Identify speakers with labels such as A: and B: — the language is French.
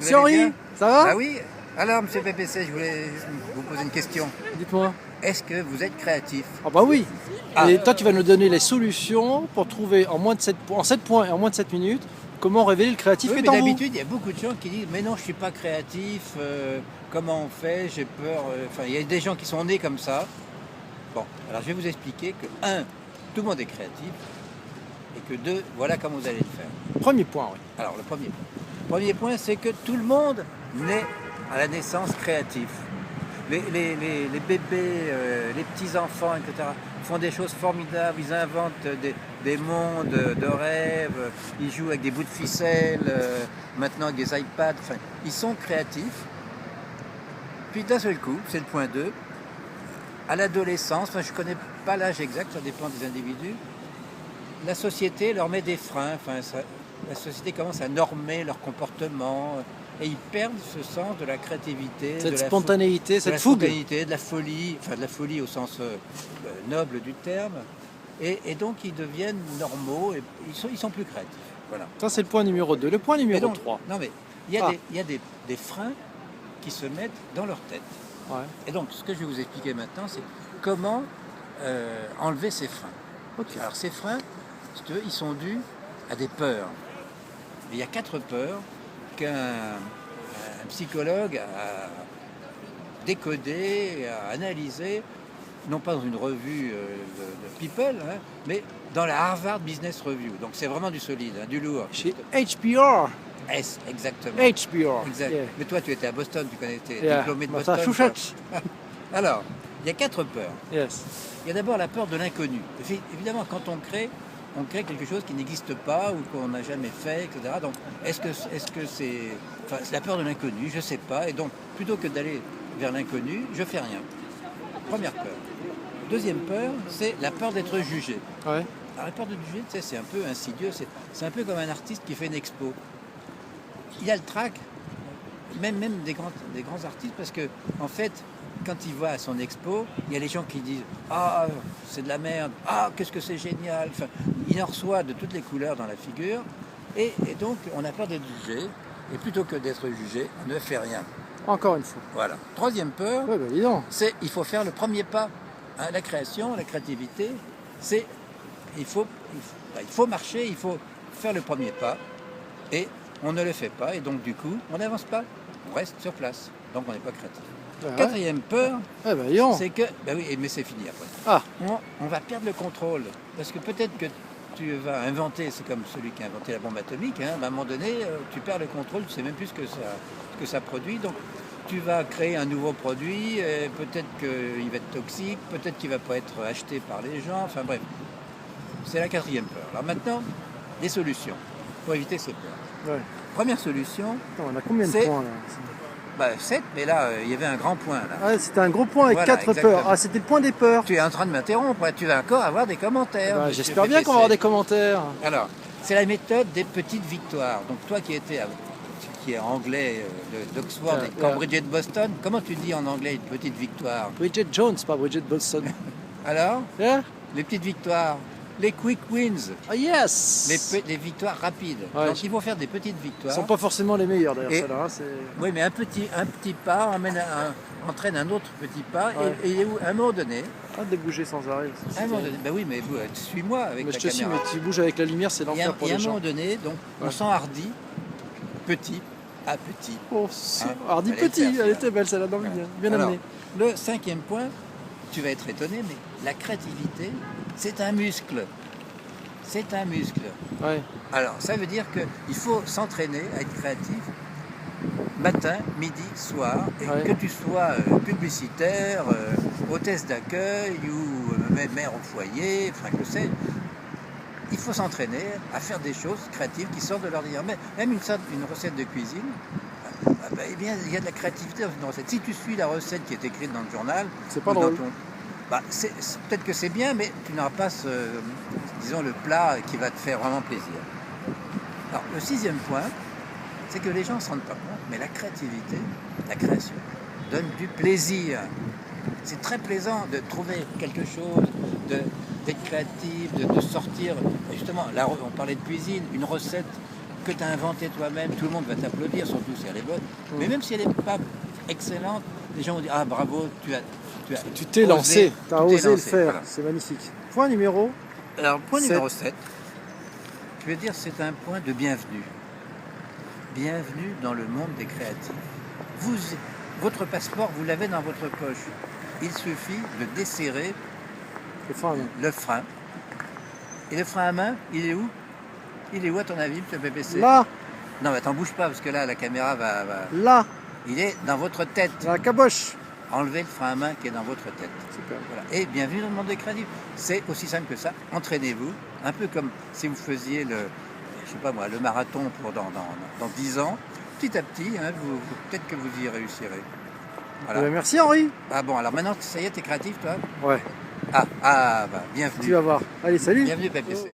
A: Monsieur Henri, ça va?
B: Ah oui. Alors, monsieur PPC, je voulais vous poser une question.
A: Dites-moi.
B: Est-ce que vous êtes créatif?
A: Ah bah oui.
B: Ah.
A: Et toi, tu vas nous donner les solutions pour trouver en 7 points et en moins de 7 minutes comment révéler le créatif
B: Oui,
A: qui
B: mais
A: est en vous.
B: d'habitude, il y a beaucoup de gens qui disent « Mais non, je ne suis pas créatif, comment on fait? J'ai peur. » Enfin, il y a des gens qui sont nés comme ça. Bon, alors je vais vous expliquer que, un, tout le monde est créatif, et que deux, voilà comment vous allez le faire.
A: Premier point, oui.
B: Alors, le premier point. Le premier point, c'est que tout le monde naît à la naissance créatif. Les bébés, les petits-enfants, etc., font des choses formidables, ils inventent des mondes de rêves, ils jouent avec des bouts de ficelle, maintenant avec des iPads, enfin, ils sont créatifs. Puis d'un seul coup, c'est le point 2, à l'adolescence, enfin, je ne connais pas l'âge exact, ça dépend des individus, la société leur met des freins, enfin, la société commence à normer leur comportement, et ils perdent ce sens de la créativité,
A: Cette spontanéité, cette fougue.
B: Spontanéité, de la folie, enfin de la folie au sens noble du terme, et donc ils deviennent normaux, et ils sont plus créatifs. Voilà.
A: Ça, c'est le point numéro 2. Le point numéro 3.
B: Non mais, il y a des freins qui se mettent dans leur tête.
A: Ouais.
B: Et donc, ce que je vais vous expliquer maintenant, c'est comment enlever ces freins.
A: Okay.
B: Alors ces freins, si tu veux, ils sont dus à des peurs. Et il y a 4 peurs qu'un psychologue a décodé, a analysé, non pas dans une revue de People, hein, mais dans la Harvard Business Review. Donc c'est vraiment du solide, hein, du lourd.
A: Chez HBR.
B: Exactement.
A: HBR.
B: Exact.
A: Yeah.
B: Mais toi, tu étais à Boston, tu connais, t'es
A: Yeah.
B: diplômé de
A: Bah,
B: Boston. Alors, il y a 4 peurs.
A: Yes.
B: Il y a d'abord la peur de l'inconnu. Évidemment, quand on crée quelque chose qui n'existe pas ou qu'on n'a jamais fait, etc. Donc, est-ce que c'est... Enfin, c'est la peur de l'inconnu, je ne sais pas. Et donc, plutôt que d'aller vers l'inconnu, je fais rien. Première peur. Deuxième peur, c'est la peur d'être jugé.
A: Ouais.
B: Alors, la peur d'être jugé, tu sais, c'est un peu insidieux. C'est un peu comme un artiste qui fait une expo. Il a le trac, même des grands artistes, parce que, en fait, quand il va à son expo, il y a les gens qui disent « Ah, c'est de la merde. Ah, qu'est-ce que c'est génial !» Enfin, il en reçoit de toutes les couleurs dans la figure. Et donc, on a peur d'être jugé. Et plutôt que d'être jugé, on ne fait rien.
A: Encore une fois.
B: Voilà. Troisième peur,
A: Ouais, bah, dis donc.
B: c'est il faut faire le premier pas. Hein, la création, la créativité, c'est il faut marcher, il faut faire le premier pas. Et on ne le fait pas. Et donc, du coup, on n'avance pas. On reste sur place. Donc, on n'est pas créatif.
A: Ouais.
B: Quatrième peur,
A: Ouais, bah, dis donc.
B: c'est que... Ben oui, mais c'est fini après.
A: Ah.
B: On va perdre le contrôle. Parce que peut-être que tu vas inventer, c'est comme celui qui a inventé la bombe atomique, hein, à un moment donné, tu perds le contrôle, tu ne sais même plus ce que ça produit. Donc tu vas créer un nouveau produit, peut-être qu'il va être toxique, peut-être qu'il ne va pas être acheté par les gens, enfin bref. C'est la quatrième peur. Alors maintenant, les solutions pour éviter ces peurs.
A: Ouais.
B: Première solution,
A: Attends, on a combien de
B: c'est-
A: points là?
B: 7, mais là, il y avait un grand point. Là.
A: Ouais, c'était un gros point avec
B: Voilà,
A: 4
B: exactement.
A: peurs. Ah, c'était le point des peurs.
B: Tu es en train de m'interrompre, tu vas encore avoir des commentaires.
A: Bah,
B: monsieur
A: j'espère bien qu'on va avoir
B: PPC.
A: des commentaires.
B: Alors, c'est la méthode des petites victoires. Donc toi qui est anglais d'Oxford et Cambridge et de Boston, comment tu dis en anglais une petite victoire?
A: Bridget Jones, pas Bridget Boston.
B: Alors,
A: Yeah?
B: les petites victoires, les quick wins,
A: Ah, yes.
B: les victoires rapides.
A: Ouais.
B: Donc il faut faire des petites
A: Ils
B: victoires.
A: sont pas forcément les meilleurs d'ailleurs,
B: Et-
A: celles-là. Hein,
B: Oui, mais un petit pas entraîne un autre petit pas
A: Ouais.
B: et à un moment donné,
A: Pas de bouger sans arrêt.
B: ben oui, mais vous, suis-moi avec
A: Mais
B: la
A: je te suis,
B: caméra.
A: mais tu bouges avec la lumière, c'est
B: Il y a,
A: l'enfer pour
B: il y a
A: les
B: un
A: gens.
B: moment donné, donc on
A: Ouais.
B: s'enhardit, petit à petit.
A: Oh, Hardy
B: Fallait le
A: petit,
B: faire,
A: elle était belle celle-là, dans le bien, bien
B: Alors,
A: amenée.
B: le cinquième point, tu vas être étonné, mais la créativité, c'est un muscle. C'est un muscle.
A: Ouais.
B: Alors, ça veut dire qu'il faut s'entraîner à être créatif matin, midi, soir, et
A: Ouais.
B: que tu sois publicitaire, hôtesse d'accueil ou même mère au foyer, enfin que sais. Il faut s'entraîner à faire des choses créatives qui sortent de l'ordinaire. Même une recette de cuisine, eh bien, il y a de la créativité dans une recette. Si tu suis la recette qui est écrite dans le journal,
A: C'est pas
B: ou dans
A: drôle.
B: peut-être que c'est bien, mais tu n'auras pas disons, le plat qui va te faire vraiment plaisir. Alors, le sixième point, c'est que les gens ne se rendent pas compte, mais la créativité, la création, donne du plaisir. C'est très plaisant de trouver quelque chose, d'être créatif, de sortir. Et justement, là, on parlait de cuisine, une recette que tu as inventée toi-même, tout le monde va t'applaudir, surtout si elle est bonne. Mais même si elle n'est pas excellente, les gens vont dire ah bravo,
A: Tu t'es lancé, tu as osé le faire,
B: voilà.
A: c'est magnifique. Point numéro.
B: Alors, point
A: 7.
B: numéro 7, je vais dire c'est un point de bienvenue. Bienvenue dans le monde des créatifs. Votre passeport, vous l'avez dans votre poche. Il suffit de desserrer
A: Le frein à main.
B: le frein. Et le frein à main, il est où? Il est où à ton avis, M. PPC?
A: Là,
B: Non, mais t'en bouge pas, parce que là, la caméra va...
A: là,
B: Il est dans votre tête.
A: la caboche.
B: Enlevez le frein à main qui est dans votre tête.
A: Super.
B: Voilà. Et bienvenue dans le monde des créatifs. C'est aussi simple que ça. Entraînez-vous. Un peu comme si vous faisiez je sais pas moi, le marathon pour dans 10 ans. Petit à petit, hein, peut-être que vous y réussirez. Voilà.
A: Eh ben, merci Henri.
B: Ah bon, alors maintenant, ça y est, t'es créatif, toi?
A: Ouais,
B: Bah, bienvenue.
A: tu vas voir. Allez, salut.
B: Bienvenue, PPC.